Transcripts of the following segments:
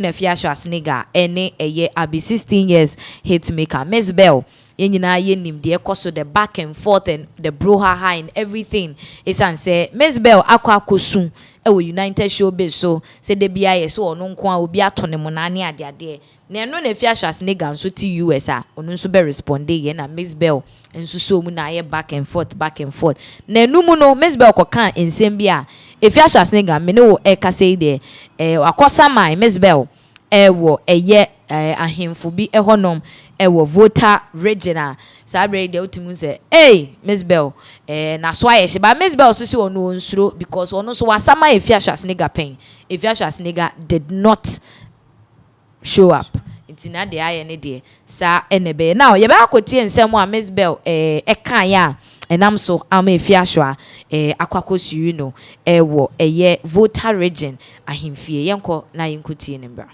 Afia Schwar ene eye abi 16 years hitmaker MzBel. Yenyina yenim de ekoso the back and forth and the brouhaha and everything. Esan say MzBel akwa kosu ewo United Showbiz so say de bia ye so ono nko a obi atone mo na ne ade na eno na Afia Schwar nso ti US a ono nso be responde ye na MzBel nso so mu na ye back and forth na enu mu no MzBel koka ensem bia Afia Schwar me ne wo eka say de akosa mai MzBel ewo eye ahemfo bi ehonom ewo voter regional sabre de otimu say MzBel na so aye ba MzBel so si ono nsuro because ono so wasama Afia Schwar pen Afia Schwar did not show up intina de aye ne de sa enebe now ye ba akotie nsem a MzBel eka ya enam so ama Afia Schwar akwakosu you know ewo eye voter region ahemfie yenko na yenkotie ne mbra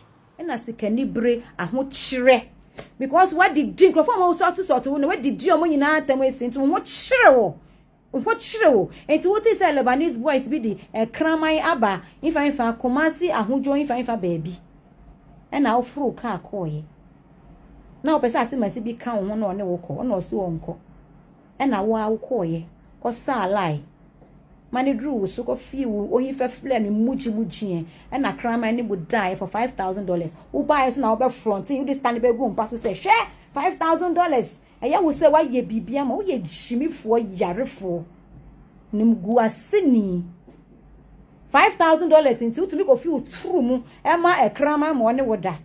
na sikani bre ahokyere because what did drink from all sort no what did you money na atam esinti mo kyere wo enti what is Lebanese boys be the kraman aba ifa komasi ahojo ifa baby na ofro ka akoye na opesa asemasi bi ka wo no ne wo ko na oso wonko na wo akoye ko sa lai mani drew so ko fi wo oyin fefle ni muji na krama ni would die for $5,000 who buy so na obe front you this stand be go pass say share $5,000 eya wo say wa ye bibia ma wo ye jimifo yarefo nim gu asini $5,000 into to me go fi true mu e ma e krama mo ne woda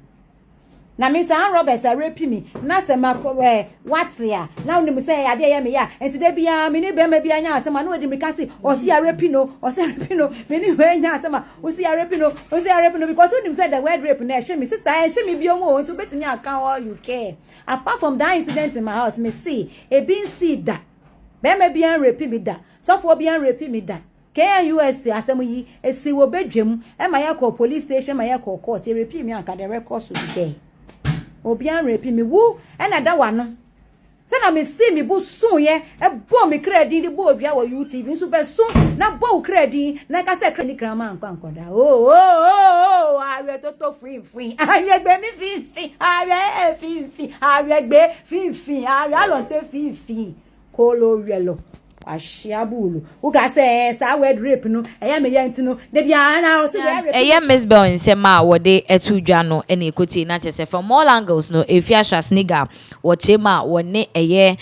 na me say Roberts a rape me na se mako what ya na unim say ade ya me ya enti de bia me ni be ma bia nya asema na odi me kasi o si a rape no me ni we nya asema o si a rape no because unim say the word rape na she me sister she me bio mo enti betini aka all you care apart from that incident in my house me see e bin see da be ma bia rape me da so for bia rape me da KUSC asemu yi esi wo bedwam e ma ya call police station ma ya call court e rape me anka the records will be there obian rape me wu na da wa no se na me see me bu sun ye e bo me credit di bo odua wo YouTube nso be sun na bo credit na ka se credit grama ankan da are toto free are gbe mi fin are fin are gbe fin are lonte fin ko lo yelo ashiabulu uga say sa word rape no eya me yanti no de bia na o se eya MzBel nsema wo de etudwa no ene ekoti na chese from all angles no Afia Schwar wo chema wo ne eye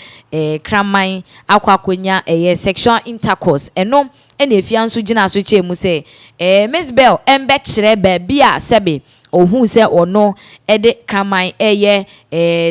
kraman akwakonya eye sexual intercourse eno ene Afia nso gina so chemu say MzBel embe kire ba bia sebe ohun se ono ede kraman eye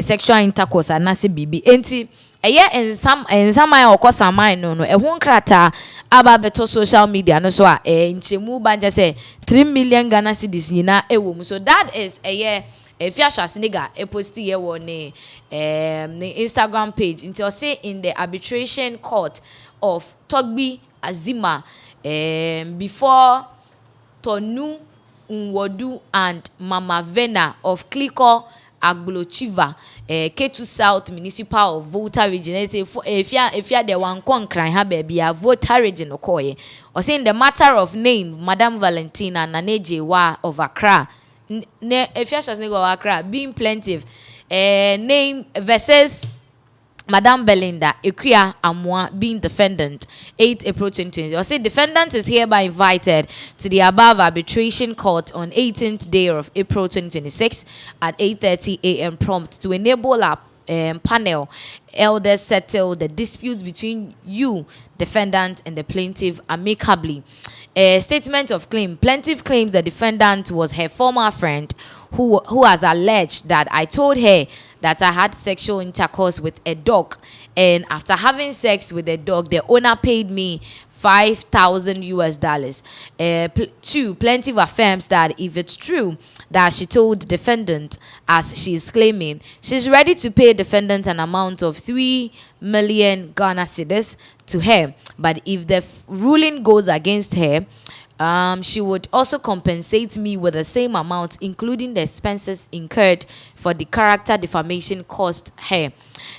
sexual intercourse anase bibi enti eye ensam ay okosamai no ehun krata aba beto social media no so a nchemu banja say 3 million Ghana cedis nyina ewo so that is eye Afia Schwar posti ye wo ne Instagram page until say in the arbitration court of Togbi Azima before Tonu Nwodu and Mama Vena of Kliko Agbulochiva K2 South Municipal Voter Region say if you the one concran ha baby a voter region okoye or saying the matter of name Madam Valentina Nanejewa of Accra Afia Schwar of Accra being plaintiff name versus Madam Belinda Ekuya Amwa being defendant 8 April 2020. I say defendant is hereby invited to the above arbitration court on 18th day of April 2026 at 8:30 a.m. prompt to enable a panel elders settle the dispute between you, defendant, and the plaintiff amicably. A statement of claim. Plaintiff claims the defendant was her former friend who has alleged that I told her that I had sexual intercourse with a dog, and after having sex with the dog, the owner paid me $5,000. 2. Plaintiff affirms that if it's true that she told the defendant, as she is claiming, she's ready to pay defendant an amount of 3 million Ghana cedis to her. But if the ruling goes against her, she would also compensate me with the same amount, including the expenses incurred for the character defamation caused her.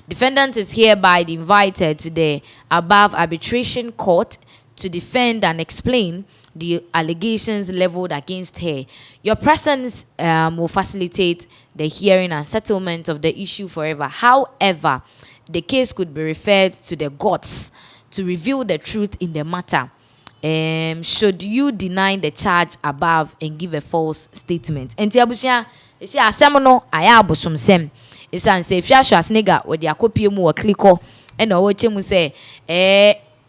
Defendant is hereby invited to the above arbitration court to defend and explain the allegations leveled against her. Your presence will facilitate the hearing and settlement of the issue forever. However, the case could be referred to the courts to reveal the truth in the matter. Should you deny the charge above and give a false statement? And Tiabushia, you see, a seminal, I have some sem. It's an say, if you are nigga with your copy more clicker, and or what you say,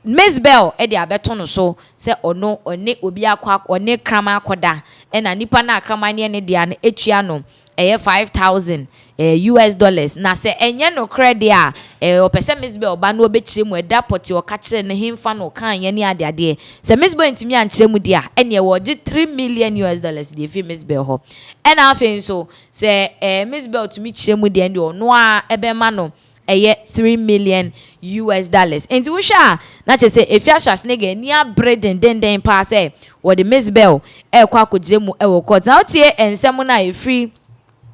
MzBel, Eddie Abeton so, say, or no, or Nick will be a quack or Nick Krama Koda, and a Nipana Kramani and Edian Echiano. 5,000 US dollars. Na se enye no credit o pese MzBel ba no obechire mu edapoti o ka kire ne himfa no kan ye ne ade ade. Se MzBel ntimi ankire mu dia ene wo gi 3 million US dollars de fi MzBel ho. Ena afen so se MzBel tumi kire mu dia ndi ono a ebe ma no 3 million US dollars. Enti wo sha na che se Afia Schwar nigga ni abreden den pa se wo de MzBel kwa akogire mu wo court. Na otie ensem na e free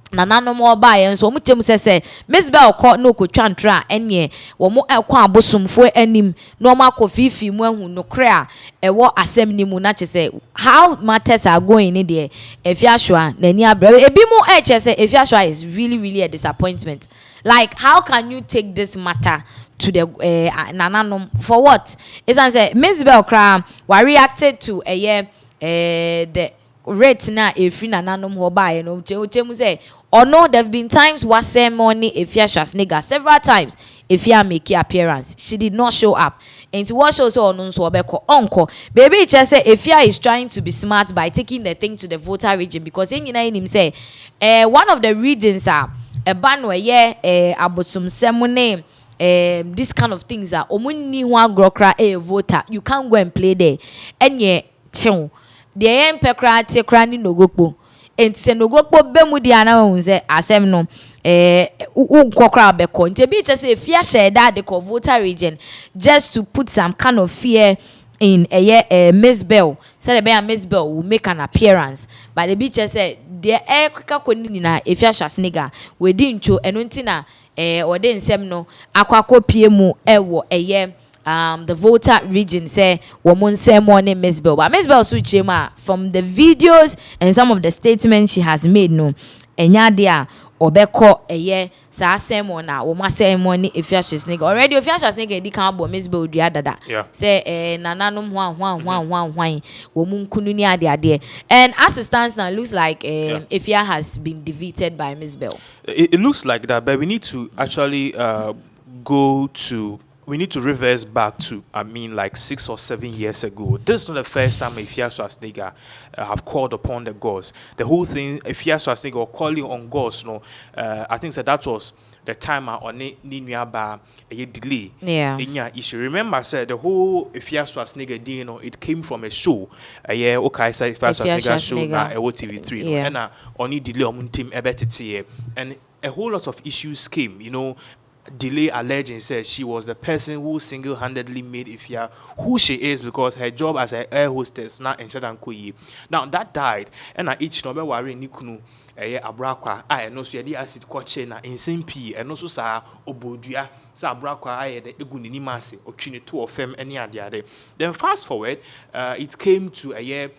nananom oba yen so omuchem sese MzBel ko no ko twantra enye wo mo ekwa abosomfo anim no ma ko fifi mu ahu no kra ewo asem ni mu na chese how matters are going in there. Afia Schwar nani abre ebi mu chese Afia Schwar is really a disappointment. Like, how can you take this matter to the nananom for what? It's say MzBel kra wa reacted to the rate na efri nananom ho ba ye no chemu say or no, there have been times where ceremony Afia Schwar nigga several times Afia make appearance. She did not show up. And to what show so on so uncle. Baby just say Afia is trying to be smart by taking the thing to the voter region because in him say one of the regions are a ban where abosum semone this kind of things are omuni one grokra a voter. You can't go and play there. And the pekra te krani Nogokpo. And se Nogokpo bemu di ana unze asem no ukokra beko nte bi just say fear share that the voter region just to put some kind of fear in MzBel. Say the MzBel will make an appearance, but the bitch just say the kweka koni na Afia Schwar nigga we din cho eno ntina or den nsem no akwakọ pie mu ewo the voter region say woman say morning MzBel, but MzBel switchema from the videos and some of the statements she has made no enya dia obeko sa sermon na wo ma sermon ni Afia Schwar nigga already Afia Schwar nigga di kan abo MzBel dua dada say nananom hwan wo mu nkunu ni ade and as it stands now it looks like Afia has been defeated by MzBel. It looks like that, but we need to actually we need to reverse back to, like 6 or 7 years ago. This is not the first time Afia Schwar nigga have called upon the gods. The whole thing, Afia Schwar nigga calling on gods, I think that was the time on Ninyaba a delay. Yeah. You should remember, said the whole Afia Schwar nigga, it came from a show. Okay, said Afia Schwar nigga show na TV3. And only delay on team ebetiti. And a whole lot of issues came, delay alleging says she was the person who single-handedly made Afia who she is because her job as an air hostess now in Shadankoyi. Now that died, and I each number worry Nikunu abrakwa I no so yedi acid kwache na insane p and also sa obodua sa abrakwa I the eguni ni mase otwine to of fem any ade. Then fast forward, it came to a year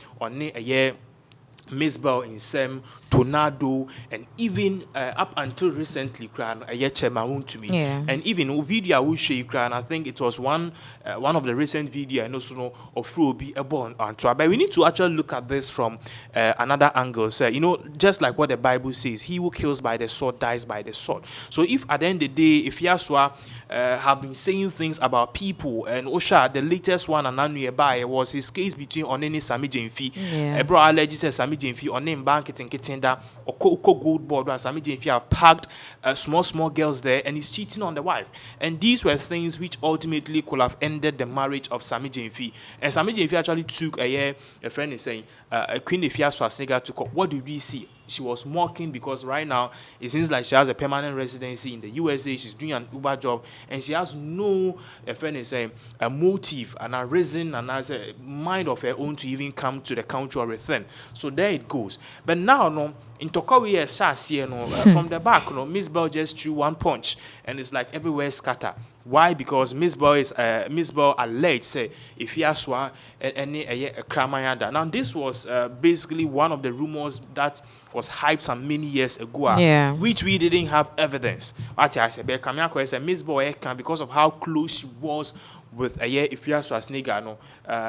MzBel in Sem, Tornado, and even up until recently, a chairman to me. And even video I will show you, I think it was one of the recent video I know of Fruobi a born on trial. But we need to actually look at this from another angle. So, just like what the Bible says, he who kills by the sword dies by the sword. So if at the end of the day, if Yaswa have been saying things about people, and Osha, the latest one and nearby was his case between Onene Sami Jemfi. Bro alleges Sami Jemfi on name banket and kitchen that Oko gold board where Sami Jemfi have packed small girls there and he's cheating on the wife. And these were things which ultimately could have ended the marriage of Sami Jemfi. And Sami Jemfi actually took a friend is saying Queen Afia Schwar nigga to court. What did we see? She was mocking because right now it seems like she has a permanent residency in the USA. She's doing an Uber job and she has no, a friend is saying, a motive and a reason and has a mind of her own to even come to the country or return. So there it goes. But now, in Tokowi from the back, MzBel just threw one punch and it's like everywhere scatter. Why? Because MzBel alleged say Afia Schwar any a kramayada. Now this was basically one of the rumors that was hyped some many years ago, which we didn't have evidence. What I said, MzBel because of how close she was with Afia Schwar no,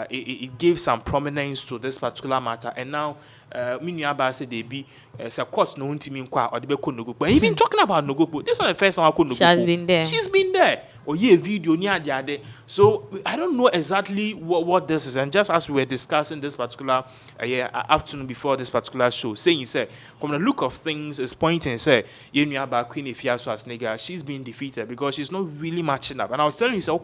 it gave some prominence to this particular matter, and now Minyaba said they be court no Nogokpo or the Nogokpo. Even talking about Nogokpo, this is not the first time I could Nogokpo. She has been there. She's been there. Or video near. So I don't know exactly what this is. And just as we were discussing this particular afternoon before this particular show, saying say from the look of things is pointing say Yenuaba Queen Afia Schwar she's been defeated because she's not really matching up. And I was telling you so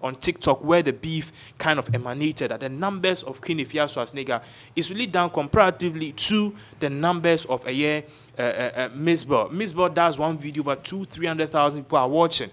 on TikTok where the beef kind of emanated that the numbers of Queen Afia Schwar is really down comparatively to the numbers of MzBel. MzBel does one video over 200,000-300,000 people are watching.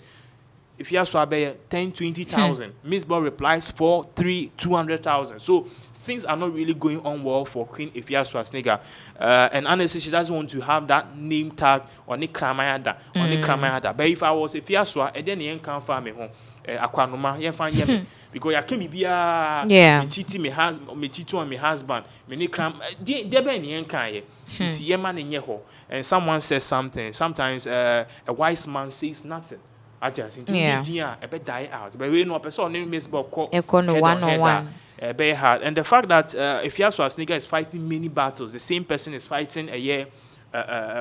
If you have 10,000-20,000, MzBel replies for 200,000. So things are not really going on well for Queen Afia Schwar. And honestly, she doesn't want to have that name tag on the kramayada, But if I was Afia Schwar, and then you can't find me home. Akwanoma, you find me because I can't be me cheating my husband, me cheating on my husband, me ne kram. There be any kind. It's your man in your and someone says something. Sometimes a wise man says nothing. I just into media a bit die out. But we know a person named MzBel called one. Very hard. And the fact that Afia Schwar is fighting many battles, the same person is fighting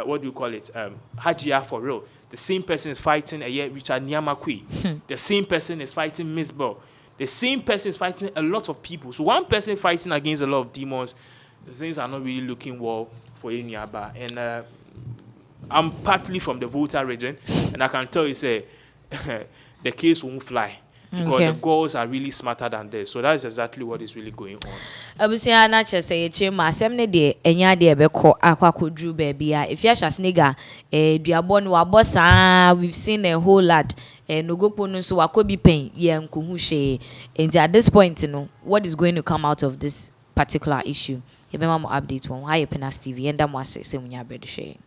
what do you call it? Hajia for real. The same person is fighting Richard Nyamakwi. The same person is fighting MzBel. The same person is fighting a lot of people. So one person fighting against a lot of demons, things are not really looking well for Enyaba. And I'm partly from the Volta region, and I can tell you, say, the case won't fly. Because the girls are really smarter than this. So that's exactly what is really going on. Abusia na chese chema semne de enya de ebeko akwakodru baby a Afia Schwar duabo no wabosa. We've seen a whole lot. Nogokpo no so wakobi pen ye nkohu hwe. And at this point, what is going to come out of this particular issue? You be more update on how Pinaxtv and that was say munya bread share.